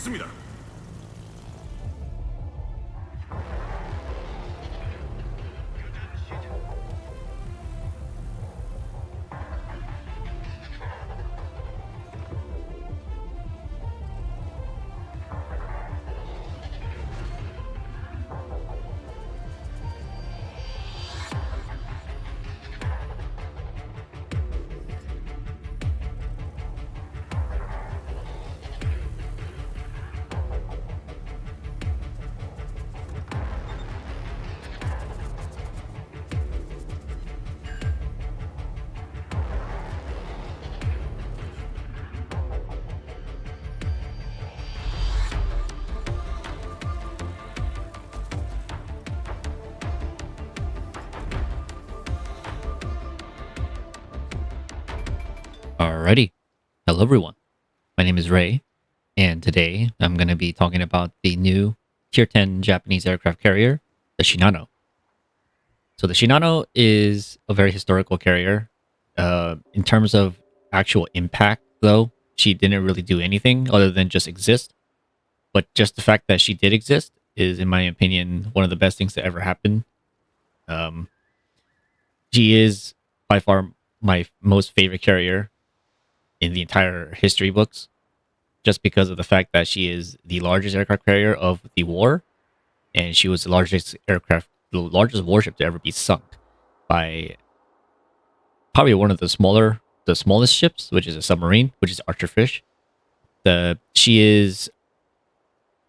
있습니다. Alrighty. Hello, everyone. My name is Ray, and today I'm going to be talking about the new Tier 10 Japanese aircraft carrier, the Shinano. So, the Shinano is a very historical carrier. In terms of actual impact, though, she didn't really do anything other than just exist. But just the fact that she did exist is, in my opinion, one of the best things to ever happen. Um, she is by far my most favorite carrier in the entire history books, just because of the fact that she is the largest aircraft carrier of the war, and she was the largest warship to ever be sunk by probably one of the smallest ships, which is a submarine, which is Archerfish. She is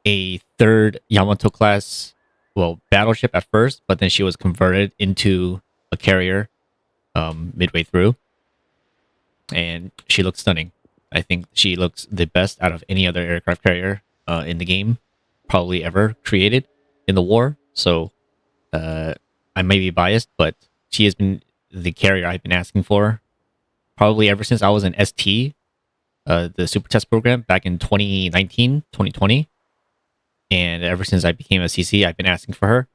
a third Yamato class, well, battleship at first, but then she was converted into a carrier midway through, and she looks stunning. I think she looks the best out of any other aircraft carrier in the game, probably ever created in the war. So I may be biased, but she has been the carrier I've been asking for probably ever since I was in ST, the Super Test program back in 2019, 2020. And ever since I became a CC, I've been asking for her.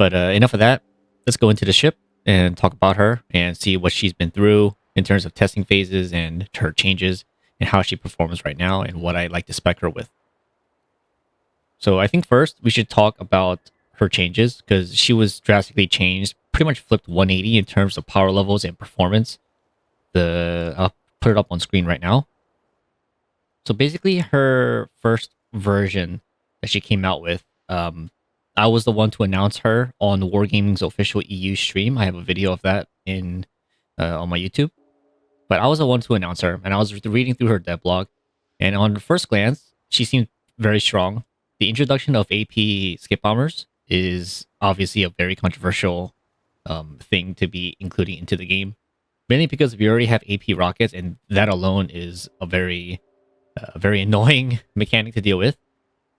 But enough of that. Let's go into the ship and talk about her and see what she's been through in terms of testing phases and her changes and how she performs right now and what I like to spec her with. So I think first we should talk about her changes because she was drastically changed, pretty much flipped 180 in terms of power levels and performance. I'll put it up on screen right now. So basically her first version that she came out with, I was the one to announce her on Wargaming's official EU stream. I have a video of that on my YouTube. But I was the one to announce her, and I was reading through her dev blog, and on first glance, she seemed very strong. The introduction of AP skip bombers is obviously a very controversial thing to be including into the game, mainly because we already have AP rockets, and that alone is a very annoying mechanic to deal with.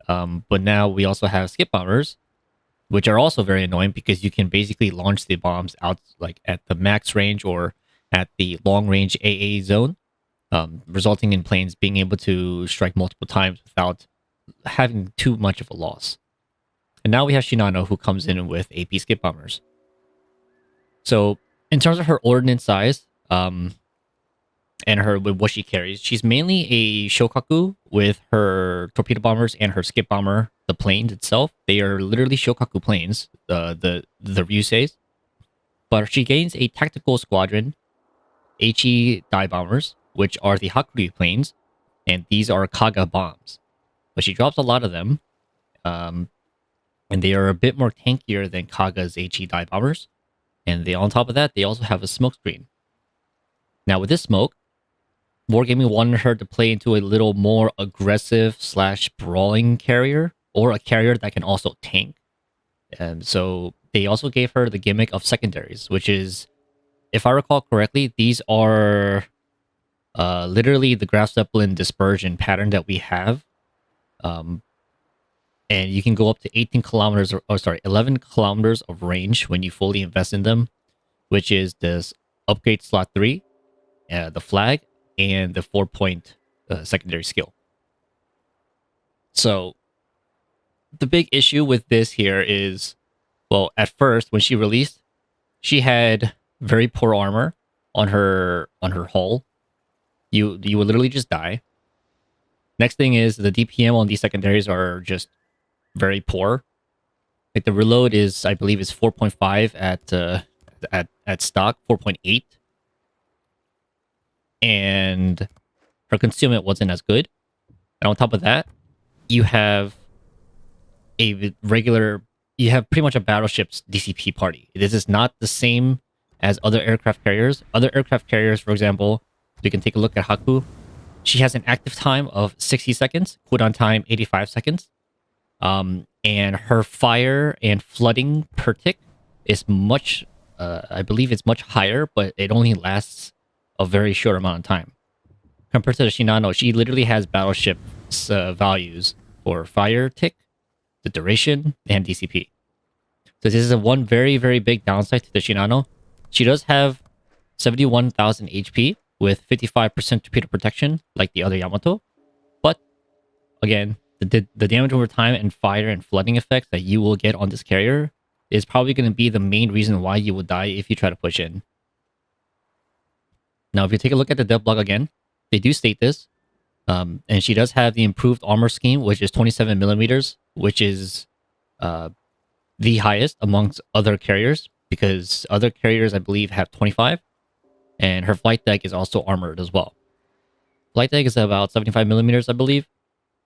But now we also have skip bombers, which are also very annoying because you can basically launch the bombs out like at the max range or at the long range AA zone, resulting in planes being able to strike multiple times without having too much of a loss. And now we have Shinano, who comes in with AP skip bombers. So in terms of her ordnance size, and her with what she carries, she's mainly a Shokaku with her torpedo bombers and her skip bomber. The planes itself, they are literally Shokaku planes. The Ryuseis, but she gains a tactical squadron, HE dive bombers, which are the Hakuryu planes, and these are Kaga bombs. But she drops a lot of them, and they are a bit more tankier than Kaga's HE dive bombers. And on top of that, they also have a smoke screen. Now with this smoke, Wargaming wanted her to play into a little more aggressive / brawling carrier, or a carrier that can also tank. So they also gave her the gimmick of secondaries, which is, if I recall correctly, these are literally the Graf Zeppelin dispersion pattern that we have. And you can go up to 18 kilometers, 11 kilometers of range when you fully invest in them, which is this upgrade slot 3, the flag, and the 4-point secondary skill. So the big issue with this here is, well, at first when she released, she had very poor armor on her hull. You would literally just die. Next thing is the DPM on these secondaries are just very poor. Like the reload is, I believe, is 4.5 at stock, 4.8, and her concealment wasn't as good. And on top of that, you have you have pretty much a battleship's DCP party. This is not the same as other aircraft carriers. Other aircraft carriers, for example, you can take a look at Haku. She has an active time of 60 seconds, cooldown time 85 seconds. And her fire and flooding per tick is much, I believe it's much higher, but it only lasts a very short amount of time. Compared to the Shinano, she literally has battleship values for fire tick, the duration, and DCP. So this is a one very, very big downside to the Shinano. She does have 71,000 HP with 55% torpedo protection, like the other Yamato. But again, the damage over time and fire and flooding effects that you will get on this carrier is probably going to be the main reason why you will die if you try to push in. Now, if you take a look at the dev blog again, they do state this. And she does have the improved armor scheme, which is 27 millimeters, which is the highest amongst other carriers, because other carriers, I believe, have 25. And her flight deck is also armored as well. Flight deck is about 75 millimeters, I believe.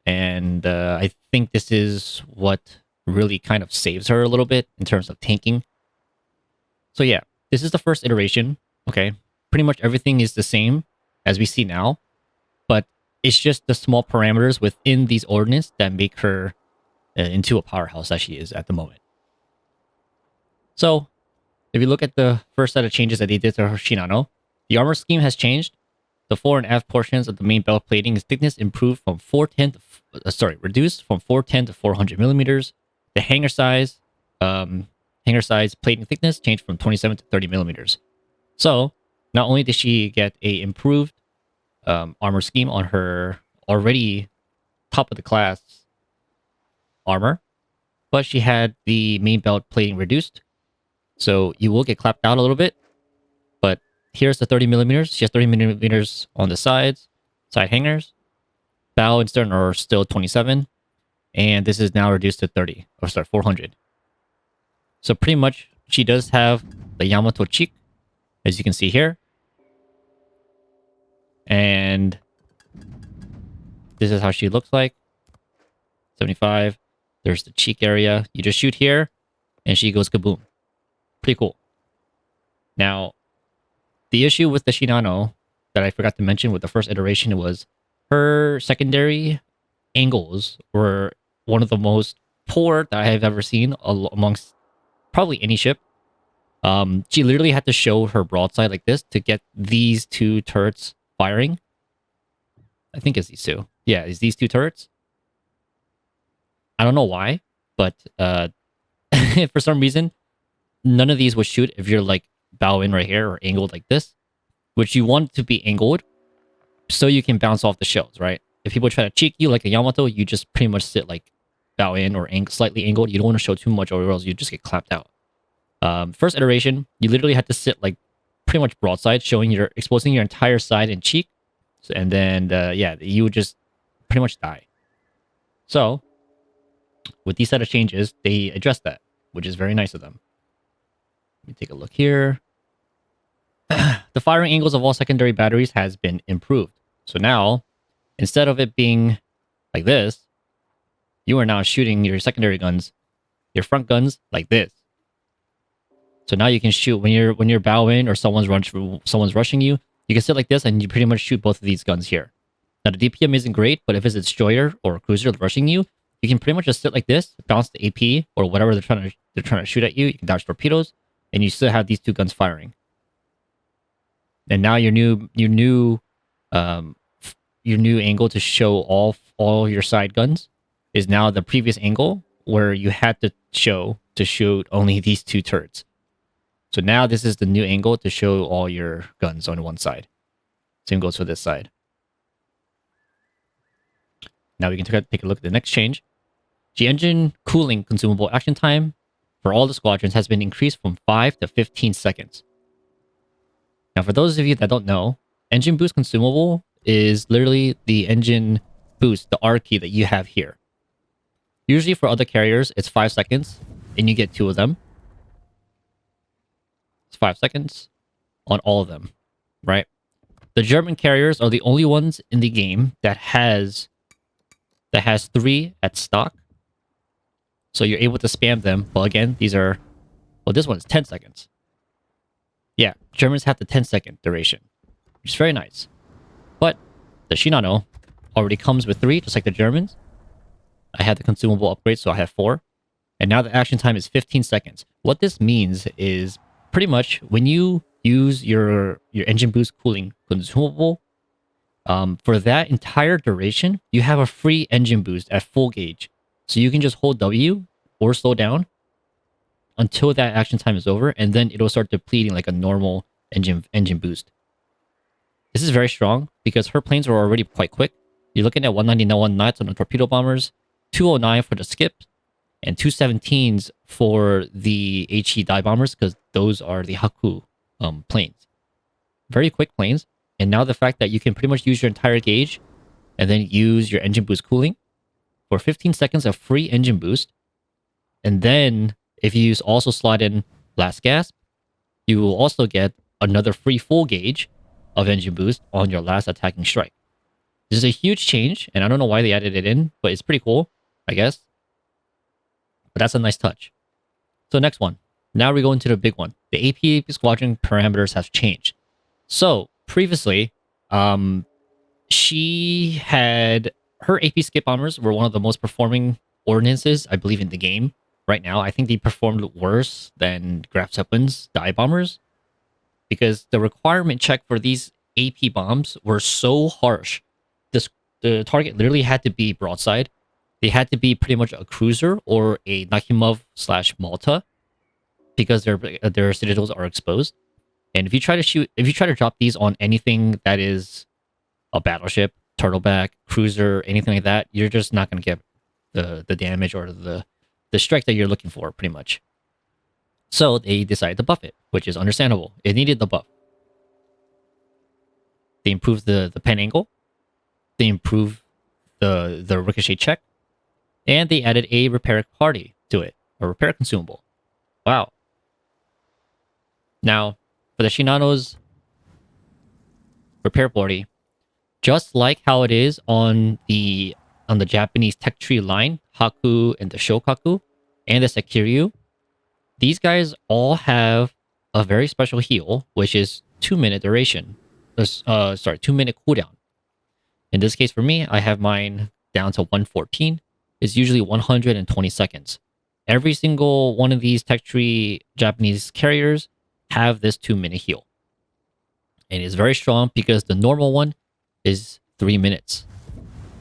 And I think this is what really kind of saves her a little bit in terms of tanking. So yeah, this is the first iteration. Okay, pretty much everything is the same as we see now. But it's just the small parameters within these ordnance that make her into a powerhouse that she is at the moment. So if you look at the first set of changes that they did to her Shinano, the armor scheme has changed. The fore and aft portions of the main belt plating's thickness improved from 410 to, reduced from 410 to 400 millimeters. The hangar size plating thickness changed from 27 to 30 millimeters. So not only did she get a improved armor scheme on her already top of the class armor, but she had the main belt plating reduced. So you will get clapped out a little bit, but here's the 30 millimeters. She has 30 millimeters on the sides, side hangers. Bow and stern are still 27, and this is now reduced to 400. So pretty much she does have the Yamato cheek, as you can see here. And this is how she looks like. 75. There's the cheek area. You just shoot here, and she goes kaboom. Pretty cool. Now, the issue with the Shinano that I forgot to mention with the first iteration was her secondary angles were one of the most poor that I have ever seen amongst probably any ship. She literally had to show her broadside like this to get these two turrets firing. I think it's these two. Yeah, it's these two turrets. I don't know why, but for some reason, none of these would shoot if you're like bow in right here or angled like this, which you want to be angled so you can bounce off the shells, right? If people try to cheek you like a Yamato, you just pretty much sit like bow in or slightly angled. You don't want to show too much or else you just get clapped out. First iteration, you literally had to sit like pretty much broadside, exposing your entire side and cheek. And then, yeah, you would just pretty much die. So, with these set of changes, they addressed that, which is very nice of them. Let me take a look here. The firing angles of all secondary batteries has been improved. So now, instead of it being like this, you are now shooting your secondary guns, your front guns like this. So now you can shoot when you're bow in or someone's rushing you. You can sit like this and you pretty much shoot both of these guns here. Now the DPM isn't great, but if it's a destroyer or a cruiser rushing you, you can pretty much just sit like this, bounce the AP or whatever they're trying to shoot at you. You can dodge torpedoes, and you still have these two guns firing. And now your new angle to show all your side guns is now the previous angle where you had to shoot only these two turrets. So now this is the new angle to show all your guns on one side. Same goes for this side. Now we can take a look at the next change. The engine cooling consumable action time for all the squadrons has been increased from 5 to 15 seconds. Now, for those of you that don't know, engine boost consumable is literally the engine boost, the R key that you have here. Usually for other carriers, it's 5 seconds, and you get 2 of them. It's 5 seconds on all of them, right? The German carriers are the only ones in the game that has 3 at stock. So you're able to spam them. Well, again, these are... Well, this one is 10 seconds. Yeah, Germans have the 10-second duration, which is very nice. But the Shinano already comes with 3, just like the Germans. I had the consumable upgrade, so I have 4. And now the action time is 15 seconds. What this means is pretty much when you use your engine boost cooling consumable, for that entire duration, you have a free engine boost at full gauge. So you can just hold W or slow down until that action time is over, and then it'll start depleting like a normal engine boost. This is very strong because her planes are already quite quick. You're looking at 191 knots on the torpedo bombers, 209 for the skips, and 217s for the HE dive bombers, because those are the Haku planes. Very quick planes. And now the fact that you can pretty much use your entire gauge and then use your engine boost cooling for 15 seconds of free engine boost. And then if you also slot in last gasp, you will also get another free full gauge of engine boost on your last attacking strike. This is a huge change, and I don't know why they added it in, but it's pretty cool, I guess. But that's a nice touch. So next one. Now we go into the big one. The AP squadron parameters have changed. So previously, she had... Her AP skip bombers were one of the most performing ordnances, I believe, in the game. Right now, I think they performed worse than Graf Zeppelin's dive bombers, because the requirement check for these AP bombs were so harsh. The target literally had to be broadside. They had to be pretty much a cruiser or a Nakhimov/Malta, because their citadels are exposed. And if you try to drop these on anything that is a battleship, turtleback, cruiser, anything like that, you're just not going to get the damage or the strike that you're looking for, pretty much. So they decided to buff it, which is understandable. It needed the buff. They improved the pen angle. They improved the ricochet check. And they added a repair party to it, a repair consumable. Wow. Now, for the Shinano's repair party, just like how it is on the Japanese tech tree line, Haku and the Shokaku and the Sekiryu, these guys all have a very special heal, which is 2-minute duration. 2-minute cooldown. In this case, for me, I have mine down to 114. It's usually 120 seconds. Every single one of these tech tree Japanese carriers have this 2-minute heal. And it's very strong because the normal one is 3 minutes.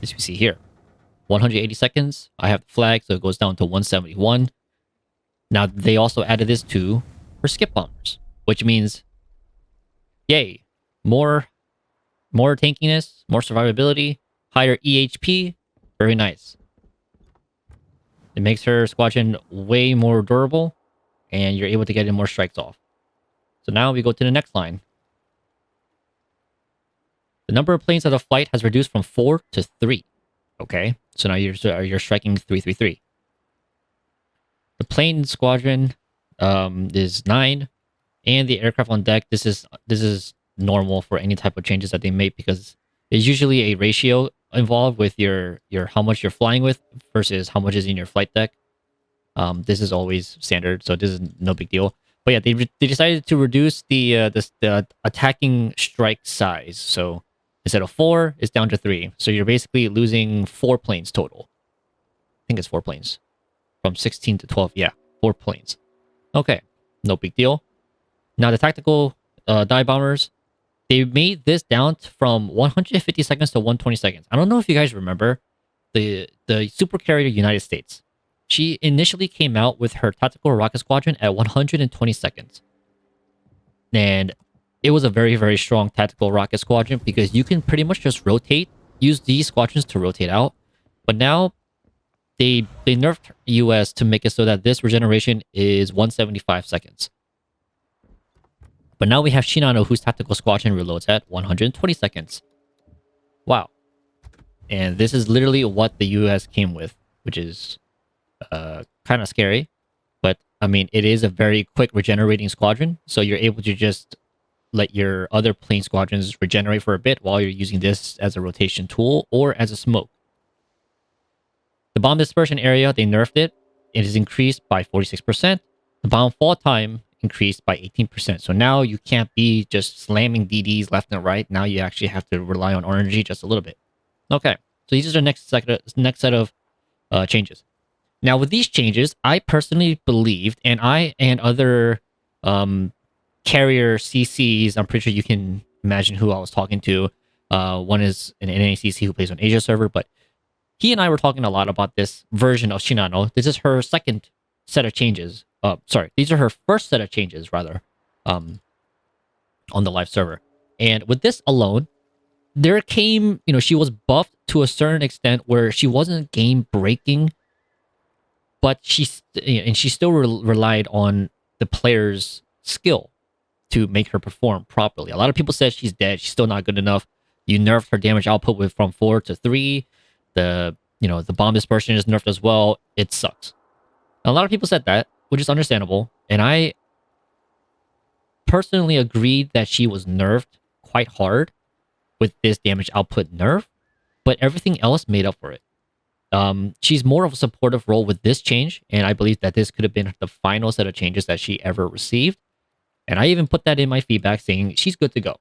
As you see here. 180 seconds. I have the flag, so it goes down to 171. Now, they also added this to her skip bombers, which means, yay, more tankiness, more survivability, higher EHP. Very nice. It makes her squadron way more durable, and you're able to get in more strikes off. So now we go to the next line. The number of planes of the flight has reduced from 4 to 3. Okay, so now you're striking 333. The plane squadron is 9, and the aircraft on deck. This is normal for any type of changes that they make, because there's usually a ratio involved with your how much you're flying with versus how much is in your flight deck. This is always standard, so this is no big deal. But yeah, they decided to reduce the attacking strike size. So instead of 4, it's down to 3. So you're basically losing 4 planes total. I think it's 4 planes. From 16 to 12, yeah, 4 planes. Okay, no big deal. Now the tactical dive bombers, they made this down from 150 seconds to 120 seconds. I don't know if you guys remember the supercarrier United States. She initially came out with her tactical rocket squadron at 120 seconds. And it was a very, very strong tactical rocket squadron because you can pretty much just use these squadrons to rotate out. But now they nerfed US to make it so that this regeneration is 175 seconds. But now we have Shinano, whose tactical squadron reloads at 120 seconds. Wow. And this is literally what the US came with, which is kind of scary. But I mean, it is a very quick regenerating squadron, so you're able to just let your other plane squadrons regenerate for a bit while you're using this as a rotation tool or as a smoke. The bomb dispersion area, they nerfed it. It is increased by 46%. The bomb fall time increased by 18%. So now you can't be just slamming DDs left and right. Now you actually have to rely on RNG just a little bit. Okay, so these are the next set of changes. Now with these changes, I personally believed, and I and other carrier CCs, I'm pretty sure you can imagine who I was talking to. One is an NACC who plays on Asia server, but he and I were talking a lot about this version of Shinano. This is her second set of changes. Sorry, these are her first set of changes, rather, on the live server. And with this alone, there came, she was buffed to a certain extent where she wasn't game breaking, but she still relied on the player's skill to make her perform properly. A lot of people said she's dead. She's still not good enough. You nerfed her damage output from 4 to 3. The bomb dispersion is nerfed as well. It sucks. A lot of people said that, which is understandable, and I personally agreed that she was nerfed quite hard with this damage output nerf, but everything else made up for it. She's more of a supportive role with this change, and I believe that this could have been the final set of changes that she ever received. And I even put that in my feedback saying she's good to go.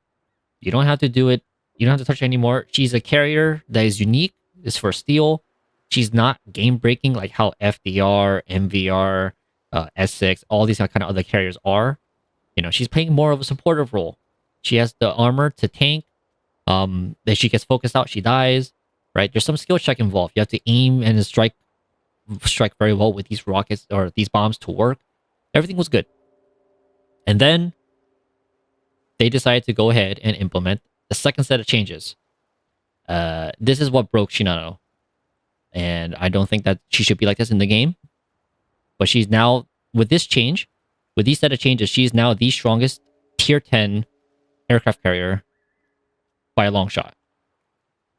You don't have to do it. You don't have to touch her anymore. She's a carrier that is unique. It's for steal. She's not game breaking like how FDR, MVR, S6, all these kind of other carriers are. She's playing more of a supportive role. She has the armor to tank. If she gets focused out, she dies. Right? There's some skill check involved. You have to aim and strike very well with these rockets or these bombs to work. Everything was good. And then they decided to go ahead and implement the second set of changes. This is what broke Shinano. And I don't think that she should be like this in the game. But she's now, with this change, with these set of changes, she's now the strongest tier 10 aircraft carrier by a long shot.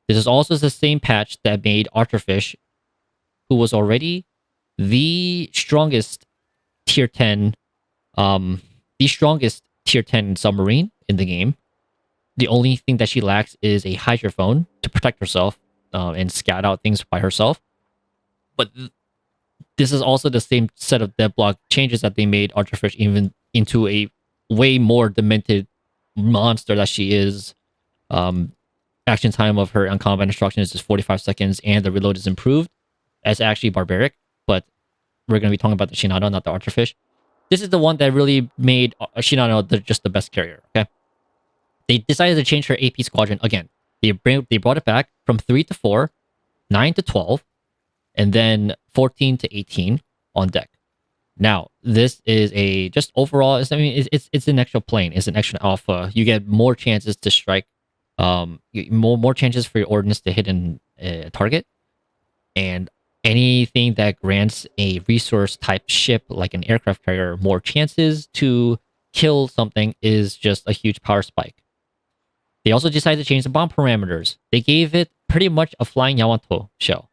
This is also the same patch that made Archerfish, who was already the strongest tier 10 submarine in the game. The only thing that she lacks is a hydrophone to protect herself and scout out things by herself. But this is also the same set of deadblock changes that they made Archerfish even into a way more demented monster that she is. Action time of her on combat instruction is just 45 seconds, and the reload is improved. That's actually barbaric, but we're going to be talking about the Shinano, not the Archerfish. This is the one that really made Shinano just the best carrier, okay? They decided to change her AP squadron again. They brought it back from 3 to 4, 9 to 12, and then 14 to 18 on deck. Now, this is just overall, it's an extra plane. It's an extra alpha. You get more chances to strike, more chances for your ordnance to hit a target. And anything that grants a resource type ship like an aircraft carrier more chances to kill something is just a huge power spike. They also decided to change the bomb parameters. They gave it pretty much a flying Yamato shell.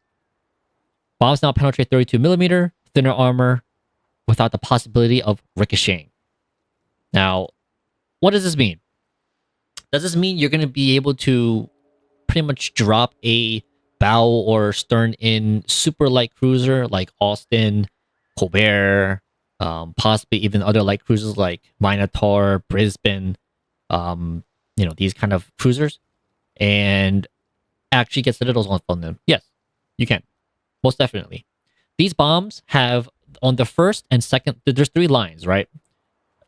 Bombs now penetrate 32mm, thinner armor, without the possibility of ricocheting. Now, what does this mean? Does this mean you're going to be able to pretty much drop a bow or stern in super light cruiser like Austin, Colbert, possibly even other light cruisers like Minotaur, Brisbane, these kind of cruisers, and actually get citadels on them? Yes, you can. Most definitely. These bombs have, on the first and second, there's 3 lines, right?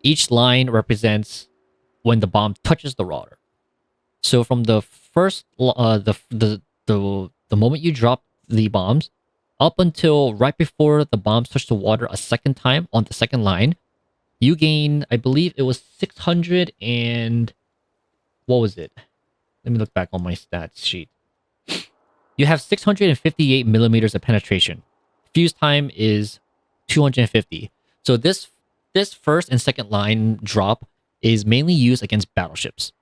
Each line represents when the bomb touches the rotor. So from the first, the moment you drop the bombs, up until right before the bombs touch the water a second time on the second line, you gain, I believe it was 600 and... what was it? Let me look back on my stats sheet. You have 658 millimeters of penetration. Fuse time is 250. So this first and second line drop is mainly used against battleships.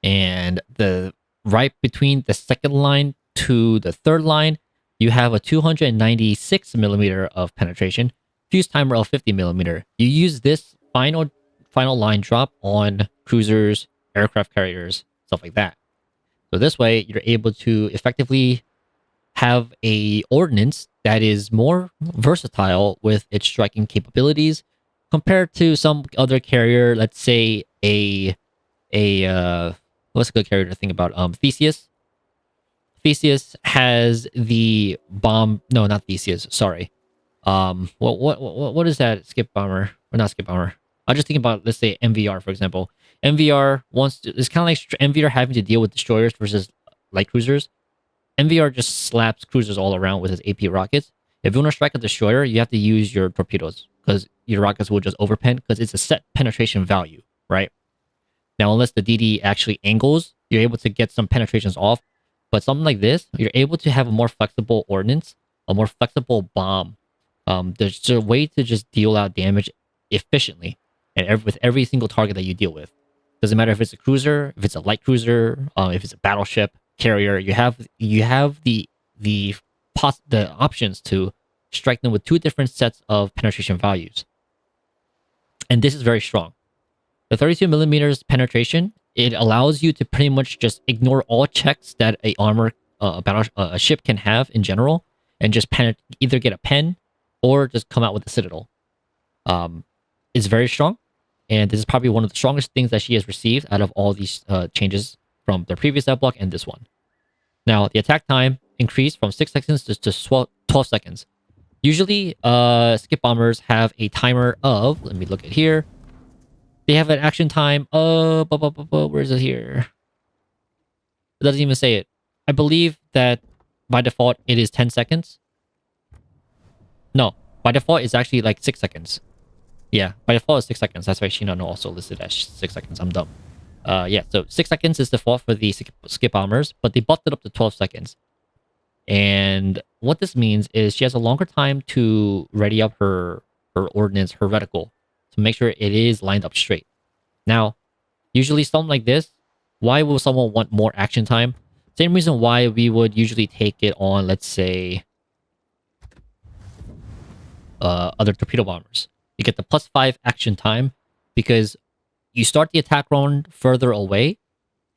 And the right between the second line to the third line, you have a 296 millimeter of penetration, fuse timer of 50 millimeter. You use this final line drop on cruisers, aircraft carriers, stuff like that. So this way, you're able to effectively have a ordnance that is more versatile with its striking capabilities compared to some other carrier. Let's say a what's a good carrier to think about? Theseus. Theseus has the bomb. No, not Theseus. Sorry. What is that? Skip bomber or not skip bomber? I'm just thinking about, let's say, MVR, for example. MVR wants to. It's kind of like MVR having to deal with destroyers versus light cruisers. MVR just slaps cruisers all around with his AP rockets. If you want to strike a destroyer, you have to use your torpedoes because your rockets will just overpen because it's a set penetration value, right? Now, unless the DD actually angles, you're able to get some penetrations off. But something like this, you're able to have a more flexible ordnance, a more flexible bomb. There's a way to just deal out damage efficiently and with every single target that you deal with. Doesn't matter if it's a cruiser, if it's a light cruiser, if it's a battleship carrier. You have the options to strike them with two different sets of penetration values, and this is very strong. The 32 millimeters penetration, it allows you to pretty much just ignore all checks that a ship can have in general, and just either get a pen or just come out with a citadel. It's very strong, and this is probably one of the strongest things that she has received out of all these changes from their previous ad block and this one. Now, the attack time increased from 6 seconds to 12 seconds. Usually, skip bombers have a timer of, let me look at here. They have an action time of, where is it here? It doesn't even say it. I believe that by default, it is 10 seconds. No, by default, it's actually like 6 seconds. Yeah, by default, it's 6 seconds. That's why Shinano also listed as 6 seconds. I'm dumb. Yeah, so 6 seconds is default for the skip bombers, but they buffed it up to 12 seconds. And what this means is she has a longer time to ready up her ordnance, her reticle, to make sure it is lined up straight. Now, usually something like this, why will someone want more action time? Same reason why we would usually take it on, let's say, other torpedo bombers. You get the +5 action time because you start the attack round further away,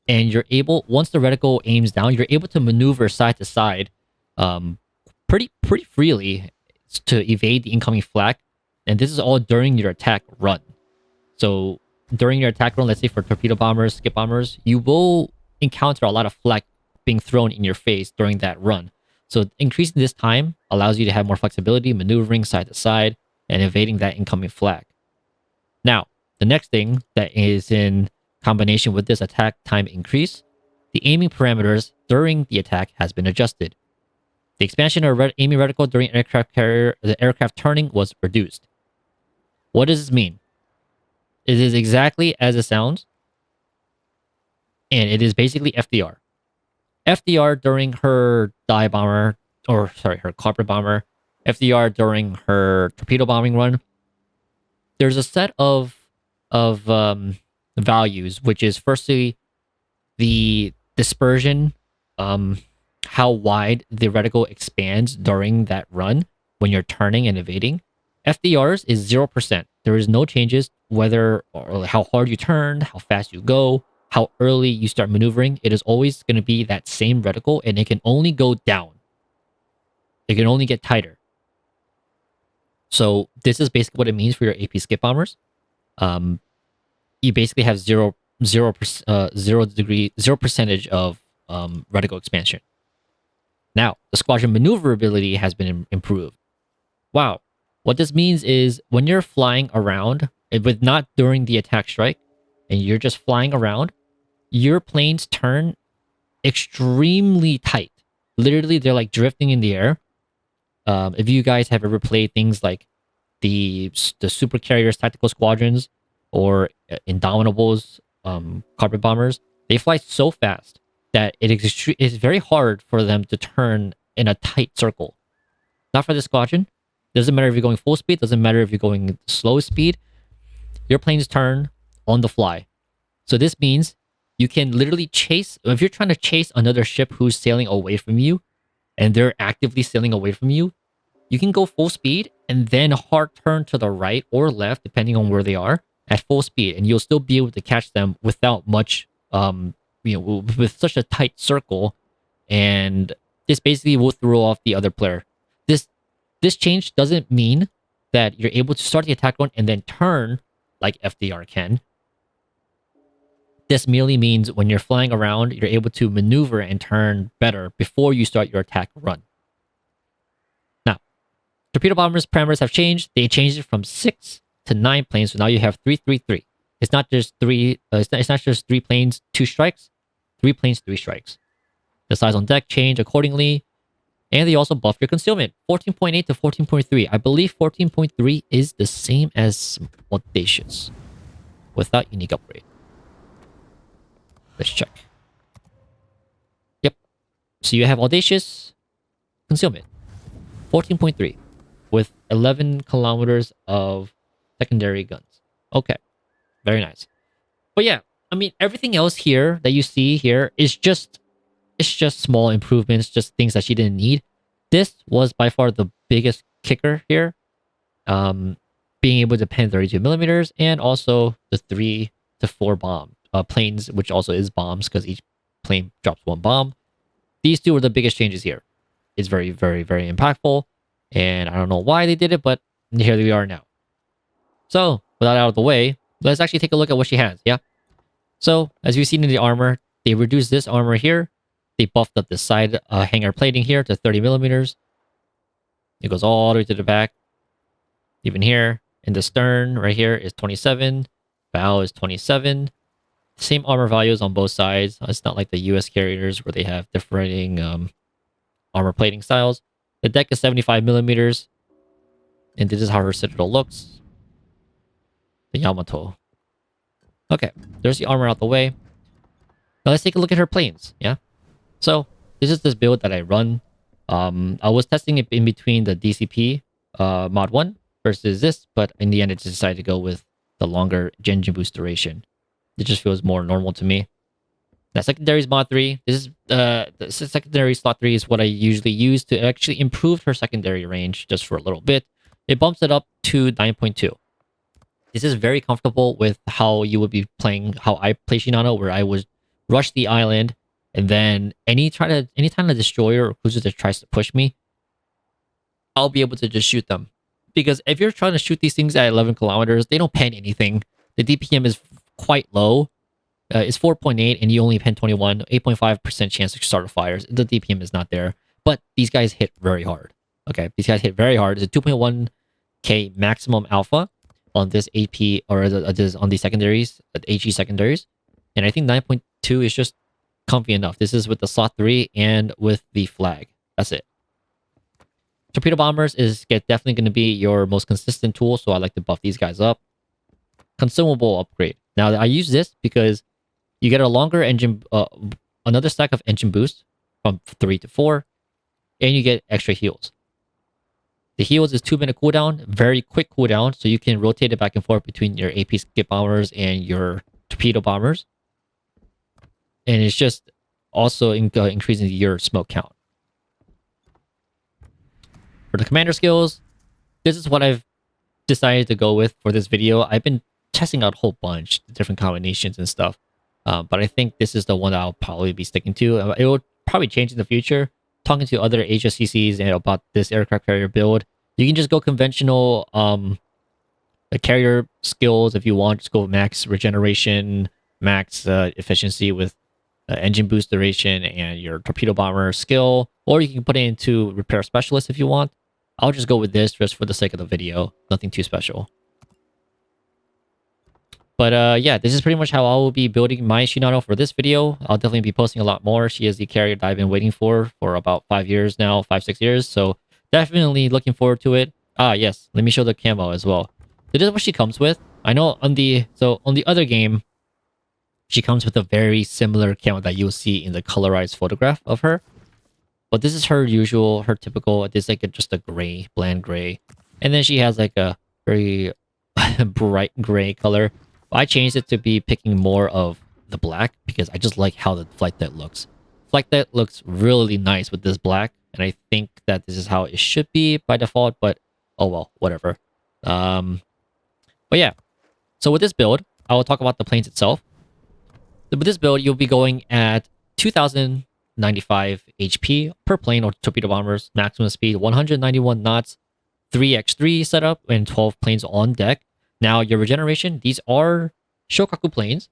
and you're able, once the reticle aims down, you're able to maneuver side to side pretty freely to evade the incoming flak. And this is all during your attack run. So during your attack run, let's say for torpedo bombers, skip bombers, you will encounter a lot of flak being thrown in your face during that run. So increasing this time allows you to have more flexibility, maneuvering side to side, and evading that incoming flak. Now, the next thing that is in combination with this attack time increase, the aiming parameters during the attack has been adjusted. The expansion of aiming reticle during the aircraft turning was reduced. What does this mean? It is exactly as it sounds, and it is basically FDR. FDR during her dive bomber, her carpet bomber, FDR during her torpedo bombing run. There's a set of values, which is firstly the dispersion, how wide the reticle expands during that run when you're turning and evading. FDRs is 0%. There is no changes whether or how hard you turn, how fast you go, how early you start maneuvering. It is always going to be that same reticle, and it can only go down. It can only get tighter. So this is basically what it means for your AP skip bombers. You basically have zero percentage of reticle expansion. Now, the squadron maneuverability has been improved. Wow. What this means is when you're flying around, but not during the attack strike, and you're just flying around, your planes turn extremely tight. Literally, they're like drifting in the air. If you guys have ever played things like the super carriers tactical squadrons or Indomitables carpet bombers, they fly so fast that it's very hard for them to turn in a tight circle. Not for this squadron. Doesn't matter if you're going full speed, doesn't matter if you're going slow speed. Your planes turn on the fly. So this means you can literally chase. If you're trying to chase another ship who's sailing away from you, and they're actively sailing away from you, you can go full speed and then hard turn to the right or left, depending on where they are, at full speed, and you'll still be able to catch them without much, with such a tight circle, and this basically will throw off the other player. This change doesn't mean that you're able to start the attack run and then turn like FDR can. This merely means when you're flying around, you're able to maneuver and turn better before you start your attack run. Now, torpedo bombers parameters have changed. They changed it from 6 to 9 planes, so now you have 3-3-3. It's not just three. It's not just 3 planes, 2 strikes. 3 planes, 3 strikes. The size on deck changed accordingly. And they also buffed your concealment, 14.8 to 14.3. I believe 14.3 is the same as Audacious without unique upgrade. Let's check. Yep. So you have Audacious concealment, 14.3 with 11 kilometers of secondary guns. Okay. Very nice. But yeah, I mean, everything else here that you see here is just small improvements, just things that she didn't need. This was by far the biggest kicker here. Being able to pen 32 millimeters and also the 3 to 4 bomb planes, which also is bombs because each plane drops 1 bomb. These 2 are the biggest changes here. It's very, very, very impactful. And I don't know why they did it, but here we are now. So, with that out of the way, let's actually take a look at what she has, yeah? So, as you've seen in the armor, they reduced this armor here. They buffed up the side hanger plating here to 30 millimeters. It goes all the way to the back. Even here, in the stern, right here, is 27. Bow is 27. Same armor values on both sides. It's not like the US carriers where they have differing armor plating styles. The deck is 75 millimeters. And this is how her citadel looks. The Yamato. Okay, there's the armor out the way. Now let's take a look at her planes, yeah? So, this is this build that I run. I was testing it in between the DCP mod 1 versus this, but in the end, I just decided to go with the longer engine boost duration. It just feels more normal to me. Now, secondaries mod 3. This is the secondary slot 3 is what I usually use to actually improve her secondary range just for a little bit. It bumps it up to 9.2. This is very comfortable with how you would be playing, how I play Shinano, where I would rush the island. And then anytime a destroyer or cruiser that tries to push me, I'll be able to just shoot them. Because if you're trying to shoot these things at 11 kilometers, they don't pen anything. The DPM is quite low. It's 4.8 and you only pen 21, 8.5% chance to start fires. The DPM is not there. But these guys hit very hard. Okay, these guys hit very hard. It's a 2.1k maximum alpha on this AP or on the secondaries, the HE secondaries. And I think 9.2 is just comfy enough. This is with the slot 3 and with the flag. That's it. Torpedo bombers is definitely going to be your most consistent tool, so I like to buff these guys up. Consumable upgrade. Now, I use this because you get a longer engine, another stack of engine boost from 3 to 4, and you get extra heals. The heals is 2-minute cooldown, very quick cooldown, so you can rotate it back and forth between your AP skip bombers and your torpedo bombers. And it's just also increasing your smoke count. For the commander skills, this is what I've decided to go with for this video. I've been testing out a whole bunch of different combinations and stuff. But I think this is the one that I'll probably be sticking to. It will probably change in the future. Talking to other HSCCs and about this aircraft carrier build, you can just go conventional carrier skills if you want. Just go max regeneration, max efficiency with engine boost duration and your torpedo bomber skill, or you can put it into repair specialist if you want. I'll just go with this just for the sake of the video. Nothing too special. But yeah, this is pretty much how I will be building my Shinano for this video. I'll definitely be posting a lot more. She is the carrier that I've been waiting for about 5 years now, 5-6 years. So definitely looking forward to it. Ah, yes. Let me show the camo as well. So this is what she comes with. I know on the other game, she comes with a very similar camo that you'll see in the colorized photograph of her. But this is her usual, her typical, it's like just a gray, bland gray. And then she has like a very bright gray color. I changed it to be picking more of the black because I just like how the flight deck looks. Flight deck looks really nice with this black, and I think that this is how it should be by default, but oh well, whatever. But yeah, so with this build, I will talk about the planes itself. So with this build, you'll be going at 2095 HP per plane or torpedo bombers, maximum speed 191 knots, 3x3 setup, and 12 planes on deck. Now, your regeneration, these are Shokaku planes,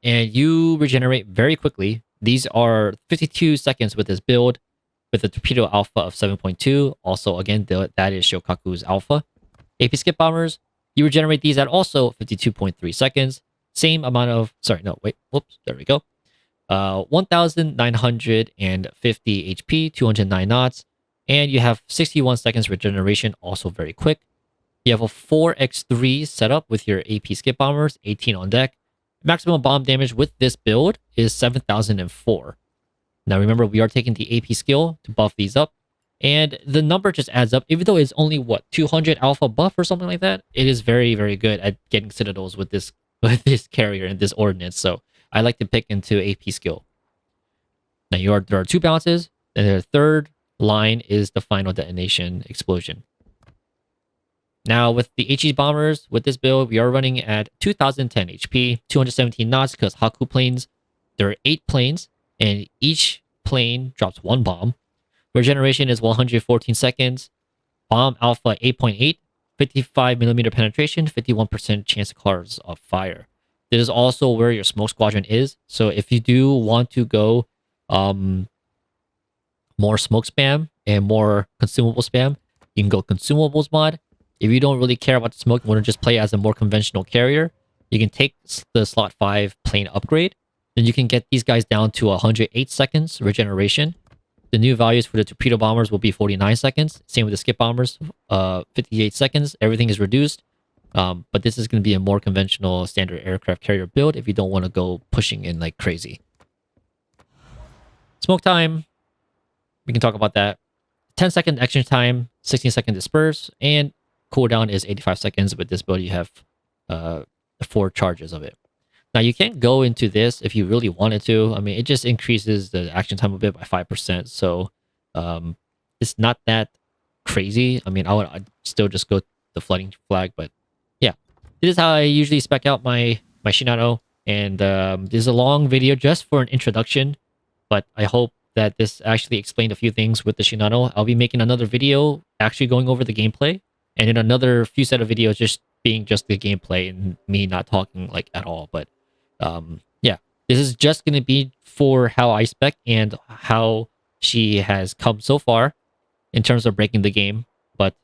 and you regenerate very quickly. These are 52 seconds with this build, with a torpedo alpha of 7.2. Also, again, that is Shokaku's alpha. AP skip bombers, you regenerate these at also 52.3 seconds. Same amount of, sorry, no, wait, whoops, there we go. 1,950 HP, 209 knots, and you have 61 seconds regeneration, also very quick. You have a 4x3 setup with your AP skip bombers, 18 on deck. Maximum bomb damage with this build is 7,004. Now remember, we are taking the AP skill to buff these up, and the number just adds up. Even though it's only, what, 200 alpha buff or something like that, it is very, very good at getting citadels with this carrier and this ordnance, so I like to pick into AP skill. Now there are two bounces, and the third line is the final detonation explosion. Now with the HE bombers, with this build, we are running at 2010 HP, 217 knots because Haku planes. There are 8 planes, and each plane drops 1 bomb. Regeneration is 114 seconds. Bomb alpha 8.8, 55mm penetration, 51% chance of cars of fire. This is also where your smoke squadron is. So if you do want to go more smoke spam and more consumable spam, you can go consumables mod. If you don't really care about the smoke, you want to just play as a more conventional carrier, you can take the slot 5 plane upgrade. Then you can get these guys down to 108 seconds regeneration. The new values for the torpedo bombers will be 49 seconds. Same with the skip bombers, 58 seconds. Everything is reduced. But this is going to be a more conventional standard aircraft carrier build if you don't want to go pushing in like crazy. Smoke time, we can talk about that. 10-second action time, 16-second disperse, and cooldown is 85 seconds. With this build, you have 4 charges of it. Now, you can't go into this if you really wanted to. I mean, it just increases the action time a bit by 5%. So it's not that crazy. I mean, I'd still just go the flooding flag. But yeah, this is how I usually spec out my Shinano. And this is a long video just for an introduction. But I hope that this actually explained a few things with the Shinano. I'll be making another video actually going over the gameplay. And then another few set of videos just being just the gameplay and me not talking like at all. But yeah, this is just going to be for how I spec and how she has come so far in terms of breaking the game. But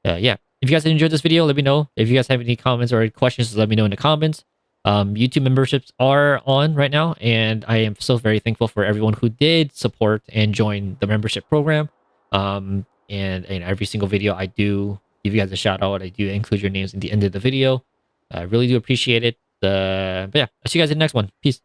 yeah, if you guys enjoyed this video, let me know. If you guys have any comments or questions, let me know in the comments. YouTube memberships are on right now, and I am so very thankful for everyone who did support and join the membership program. And in every single video, I do give you guys a shout out. I do include your names in the end of the video. I really do appreciate it. But yeah, I'll see you guys in the next one. Peace.